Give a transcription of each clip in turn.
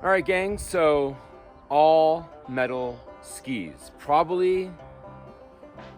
All right, gang, so all metal skis. Probably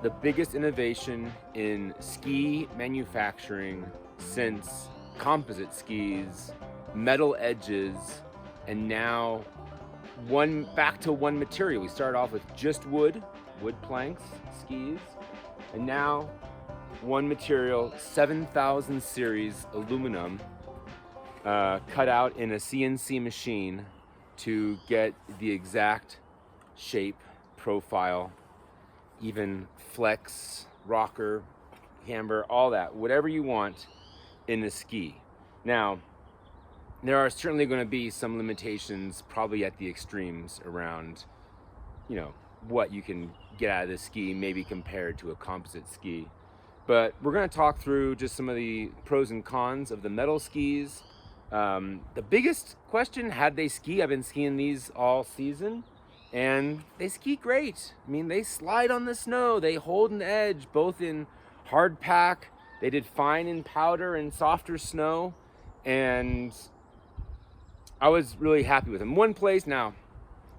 the biggest innovation in ski manufacturing since composite skis, metal edges, and now back to one material. We started off with just wood planks, skis, and now one material, 7000 series aluminum, cut out in a CNC machine to get the exact shape, profile, even flex, rocker, camber, all that, whatever you want in a ski. Now, there are certainly going to be some limitations, probably at the extremes, around, what you can get out of the ski, maybe compared to a composite ski. But we're going to talk through just some of the pros and cons of the metal skis. The biggest question, how'd they ski? I've been skiing these all season, and they ski great. I mean, they slide on the snow, they hold an edge, both in hard pack, they did fine in powder and softer snow, and I was really happy with them. One place, now,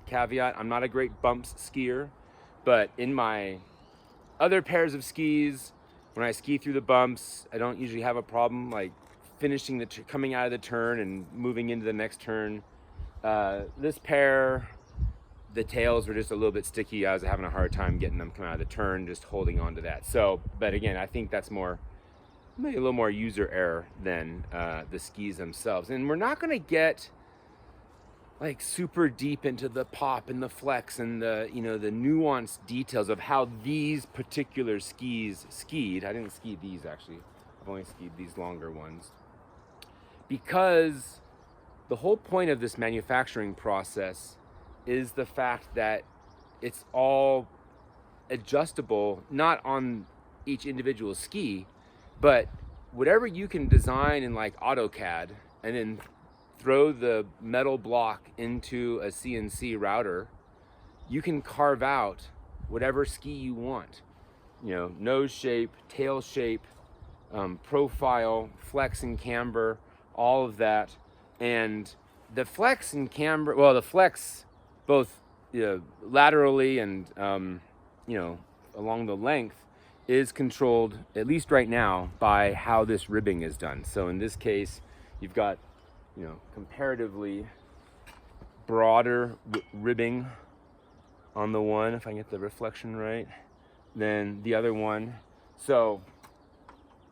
caveat, I'm not a great bumps skier, but in my other pairs of skis, when I ski through the bumps, I don't usually have a problem like finishing coming out of the turn and moving into the next turn. This pair, the tails were just a little bit sticky. I was having a hard time getting them come out of the turn, just holding on to that. So, but again, I think that's maybe a little more user error than the skis themselves. And we're not gonna get like super deep into the pop and the flex and the the nuanced details of how these particular skis skied. I didn't ski these actually. I've only skied these longer ones. Because the whole point of this manufacturing process is the fact that it's all adjustable, not on each individual ski, but whatever you can design in like AutoCAD and then throw the metal block into a CNC router, you can carve out whatever ski you want. Nose shape, tail shape, profile, flex and camber, all of that. And the flex and camber, well, the flex both laterally and along the length is controlled, at least right now, by how this ribbing is done. So in this case, you've got comparatively broader ribbing on the one, if I can get the reflection right, than the other one. So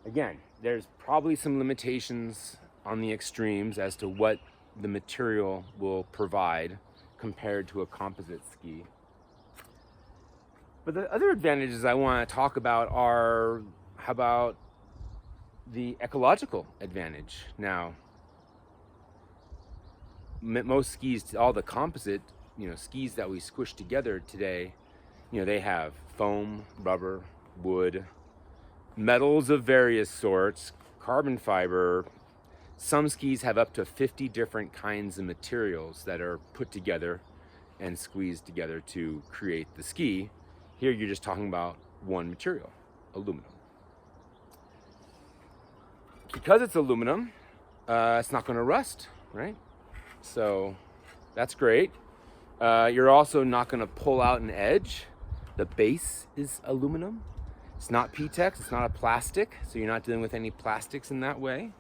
again, there's probably some limitations on the extremes as to what the material will provide compared to a composite ski. But the other advantages I want to talk about are, how about the ecological advantage? Now, most skis, all the composite skis that we squish together today, they have foam, rubber, wood, metals of various sorts, carbon fiber. Some skis have up to 50 different kinds of materials that are put together and squeezed together to create the ski. Here you're just talking about one material, aluminum. Because it's aluminum, it's not going to rust, right? So that's great. You're also not going to pull out an edge. The base is aluminum. It's not PTEX, it's not a plastic, so you're not dealing with any plastics in that way.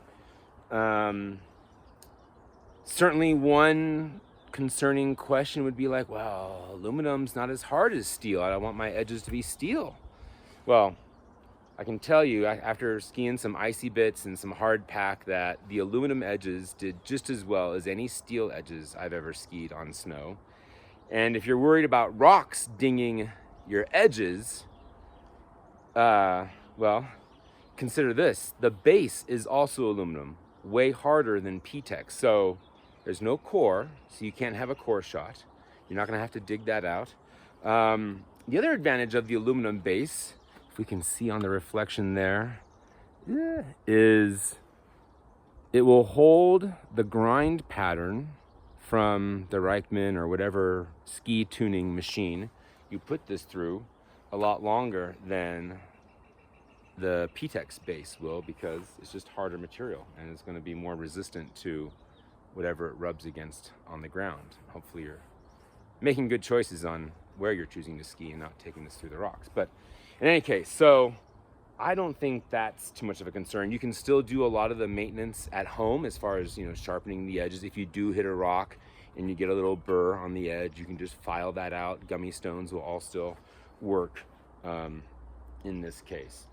Certainly one concerning question would be like, well, aluminum's not as hard as steel. I don't want my edges to be steel. Well, I can tell you, after skiing some icy bits and some hard pack, that the aluminum edges did just as well as any steel edges I've ever skied on snow. And if you're worried about rocks dinging your edges, well, consider this. The base is also aluminum, way harder than PTEX. So there's no core, so you can't have a core shot. You're not gonna have to dig that out. The other advantage of the aluminum base, if we can see on the reflection there, is it will hold the grind pattern from the Reichman or whatever ski tuning machine you put this through a lot longer than the PTEX base will, because it's just harder material and it's going to be more resistant to whatever it rubs against on the ground. Hopefully you're making good choices on where you're choosing to ski and not taking this through the rocks. But in any case, so I don't think that's too much of a concern. You can still do a lot of the maintenance at home as far as, sharpening the edges. If you do hit a rock and you get a little burr on the edge, you can just file that out. Gummy stones will all still work in this case.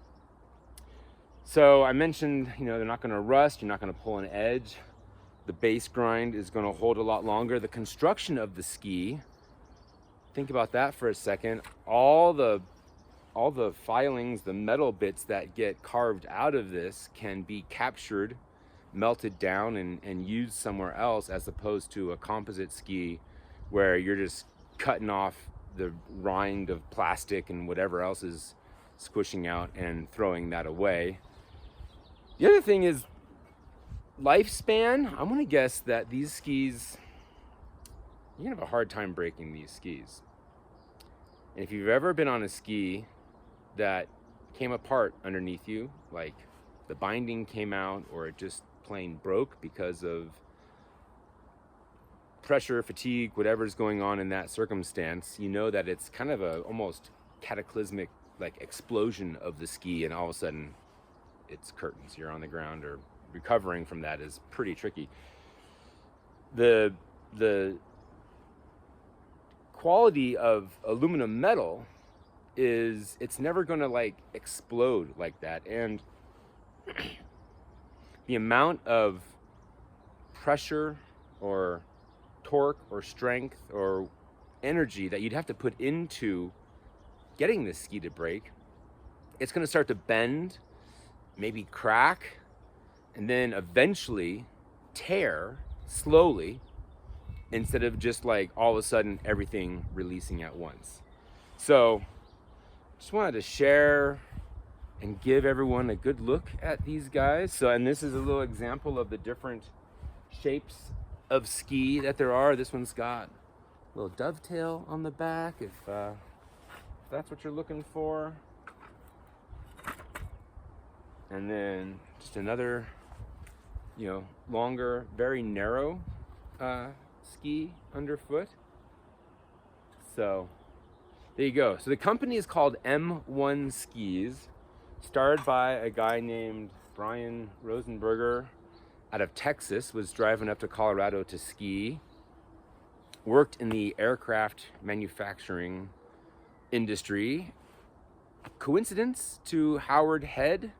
So I mentioned, they're not going to rust. You're not going to pull an edge. The base grind is going to hold a lot longer. The construction of the ski, think about that for a second. All the filings, the metal bits that get carved out of this can be captured, melted down, and used somewhere else, as opposed to a composite ski where you're just cutting off the rind of plastic and whatever else is squishing out and throwing that away. The other thing is lifespan. I'm gonna guess that these skis, you're gonna have a hard time breaking these skis. And if you've ever been on a ski that came apart underneath you, like the binding came out or it just plain broke because of pressure, fatigue, whatever's going on in that circumstance, you know that it's kind of a almost cataclysmic like explosion of the ski, and all of a sudden it's curtains. You're on the ground, or recovering from that is pretty tricky. The quality of aluminum metal is it's never going to like explode like that, and the amount of pressure or torque or strength or energy that you'd have to put into getting this ski to break, it's going to start to bend, maybe crack, and then eventually tear slowly, instead of just like all of a sudden everything releasing at once. So just wanted to share and give everyone a good look at these guys. So, and this is a little example of the different shapes of ski that there are. This one's got a little dovetail on the back, if that's what you're looking for. And then just another, longer, very narrow ski underfoot. So there you go. So the company is called M1 Skis, started by a guy named Brian Rosenberger out of Texas, was driving up to Colorado to ski, worked in the aircraft manufacturing industry. Coincidence to Howard Head,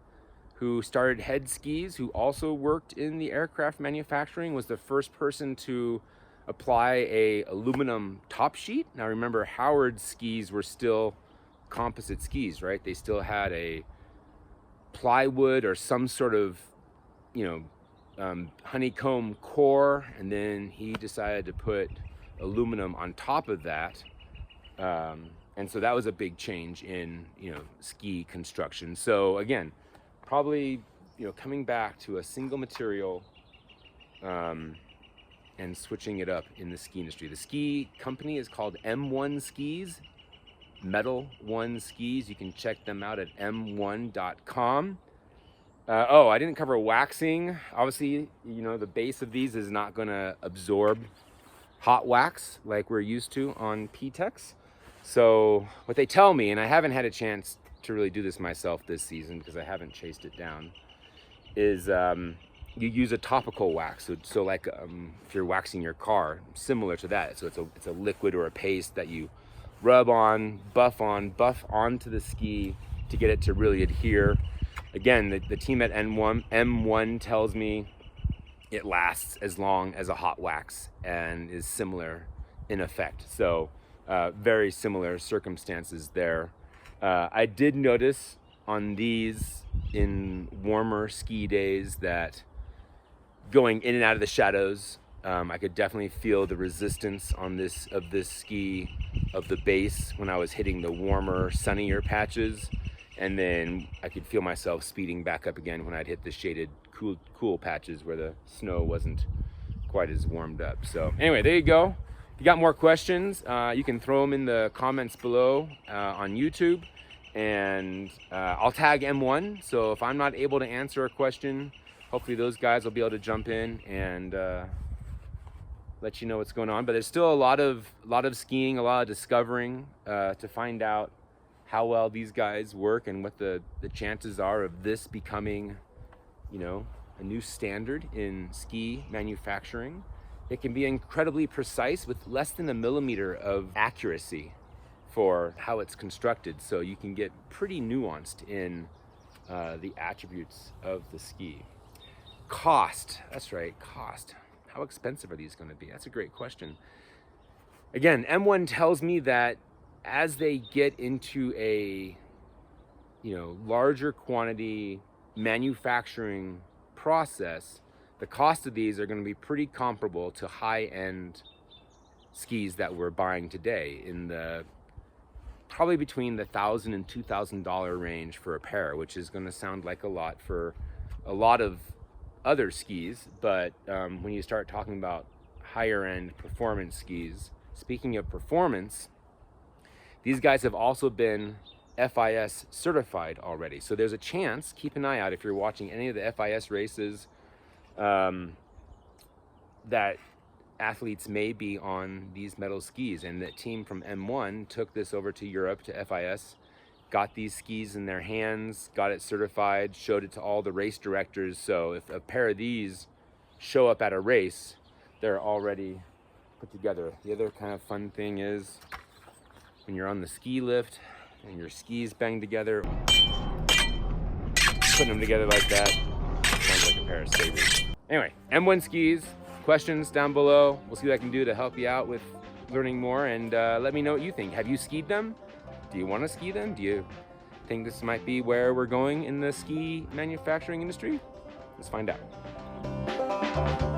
who started Head Skis, who also worked in the aircraft manufacturing, was the first person to apply a aluminum top sheet. Now remember, Howard skis were still composite skis, right? They still had a plywood or some sort of, honeycomb core, and then he decided to put aluminum on top of that. And so that was a big change in, ski construction. So again, probably, coming back to a single material and switching it up in the ski industry. The ski company is called M1 Skis, Metal1 Skis. You can check them out at m1.com. I didn't cover waxing. Obviously, the base of these is not going to absorb hot wax like we're used to on P-Tex. So what they tell me, and I haven't had a chance to really do this myself this season because I haven't chased it down, is you use a topical wax. So like if you're waxing your car, similar to that. So it's a liquid or a paste that you rub on, buff onto the ski to get it to really adhere. Again, the team at M1 tells me it lasts as long as a hot wax and is similar in effect. So very similar circumstances there. I did notice on these in warmer ski days that going in and out of the shadows, I could definitely feel the resistance on this ski of the base when I was hitting the warmer, sunnier patches. And then I could feel myself speeding back up again when I'd hit the shaded, cool patches where the snow wasn't quite as warmed up. So anyway, there you go. If you got more questions, you can throw them in the comments below on YouTube, and I'll tag M1. So if I'm not able to answer a question, hopefully those guys will be able to jump in and let you know what's going on. But there's still a lot of skiing, a lot of discovering to find out how well these guys work and what the chances are of this becoming, you know, a new standard in ski manufacturing. It can be incredibly precise with less than a millimeter of accuracy for how it's constructed. So you can get pretty nuanced in the attributes of the ski. Cost, that's right, cost. How expensive are these going to be? That's a great question. Again, M1 tells me that as they get into a, you know, larger quantity manufacturing process, the cost of these are going to be pretty comparable to high-end skis that we're buying today, in the probably between the $1,000 and $2,000 range for a pair, which is going to sound like a lot for a lot of other skis. But when you start talking about higher end performance skis, speaking of performance, these guys have also been FIS certified already. So there's a chance, keep an eye out if you're watching any of the FIS races, that athletes may be on these metal skis. And the team from M1 took this over to Europe to FIS, got these skis in their hands, got it certified, showed it to all the race directors. So if a pair of these show up at a race, they're already put together. The other kind of fun thing is when you're on the ski lift and your skis bang together, putting them together like that sounds like a pair of sabers. Anyway, M1 skis, questions down below. We'll see what I can do to help you out with learning more, and let me know what you think. Have you skied them? Do you want to ski them? Do you think this might be where we're going in the ski manufacturing industry? Let's find out.